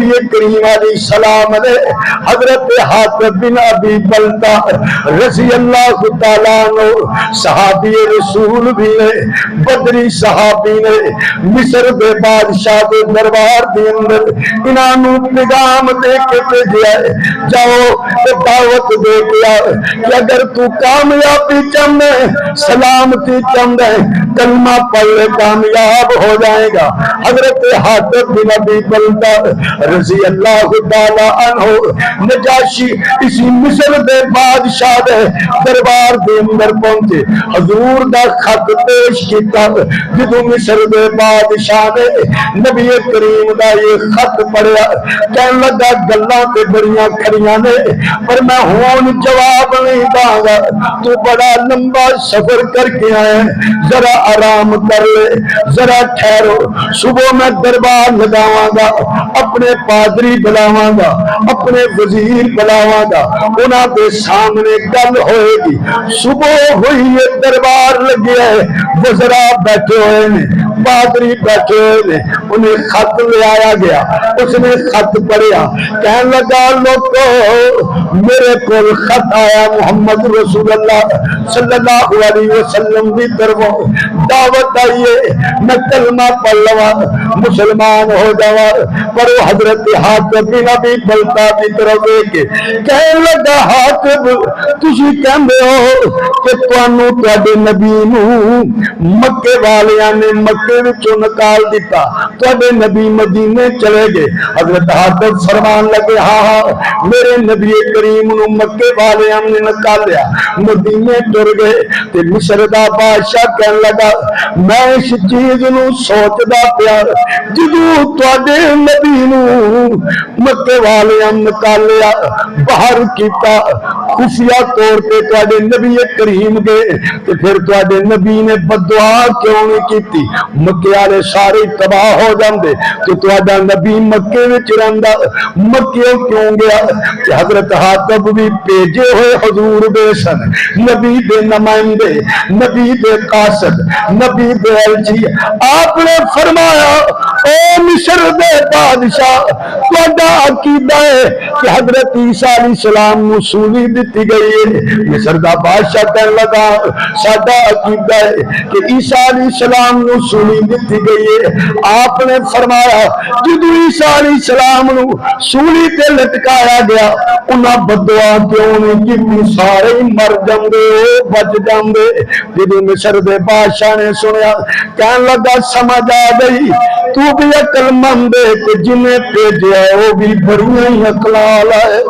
نبی کریم علیہ السلام نے حضرت حاتب بن ابی بلتہ رضی اللہ تعالیٰ عنہ صحابی رسول بھی نے بدری صحابی نے مصر دے بادشاہ دے دربار دے اندر انہاں نوں پیغام دے کے بھیجیا ہے جاؤ تے دعوت دے کے آؤ کہ اگر تو کامیابی چاہتا ہے سلامتی چاہتا ہے کلمہ پڑھ کامیاب ہو جائے گا۔ حضرت حاتب بن ابی بلتہ رضی اللہ تعالی عنہ نجاشی اسی مصر دے بادشاہ دے دربار دے اندر پہنچے حضور دا خط پیش کیتا جدوں مصر دے بادشاہ نے نبی کریم دا یہ خط پڑھیا کہن لگا گلاں تے بڑیاں کھڑیاں نے پر میں ہون جواب نہیں داں گا تو بڑا لمبا سفر کر کے آئے ذرا آرام کر لے ذرا ٹھہرو صبح میں دربار لگاواں گا اپنے پادری بلاواں گا اپنے وزیر بلاواں گا انہاں دے سامنے گل ہوئے گی۔ صبح ہوئی ہے دربار لگے ہے وزراء بیٹھے ہوئے نے پادری بیٹھے ہوئے نے انہیں خط لے آیا گیا اس نے خط پڑھیا کہنے لگا لوگو میرے کو خط آیا محمد رسول اللہ صلی اللہ علیہ وسلم کی طرف دعوت آئیے میں کلمہ پڑھ لوا مسلمان ہو جاوا پر وہ حضرت حاتب بن ابی بلتہ کی طرف کے کہنے لگا حاتب تسی کہندے ہو کہ تانوں تواڈے نبی نوں مکے والیاں نے مکے وچوں نکال دیتا تواڈے نبی مدینے چلے گئے۔ حضرت حاتب فرمان لگے ہاں میرے نبی کریم نوں مکے والیاں نے نکالیا مدینے ٹر گئے تے مصر دا بادشاہ کہن لگا میں اس چیز نوں سوچدا پیا جدوں تواڈے نبی نوں مکے والیاں نکالیا باہر کیتا خفیہ طور پہ تواڈے نبی کریم گئے تے پھر تواڈے نبی نے بدعا کیوں نہیں کیتی مکے والے سارے تباہ ہو جاندے تو تواڈا نبی مکے وچ رہندا مکے کیوں گیا کہ حضرت حاتب بھی بھیجے ہوئے حضور دے سن نبی دے نمائندے نبی دے قاصد نبی دے الچی آپ نے فرمایا اے مصر دے بادشاہ تواڈا عقیدہ ہے کہ حضرت عیسیٰ علیہ السلام نوں سولی دتی گئی ہے۔ مصر دا بادشاہ کہنے لگا ساڈا عقیدہ ہے کہ عیسیٰ علیہ السلام نوں سولی دتی گئی ہے۔ آپ نے فرمایا جدوں عیسیٰ علیہ السلام نوں سولی تے لٹکایا گیا انہاں بدعا کیوں نہیں کیتی سارے مر جاندے بچ جاندے۔ جدوں مصر دے بادشاہ نے سنیا کہنے لگا سمجھ آ گئی تو بھی عقل مند ہے کہ جنہیں بھیجا ہے وہ بھی بڑی عقل والا ہے۔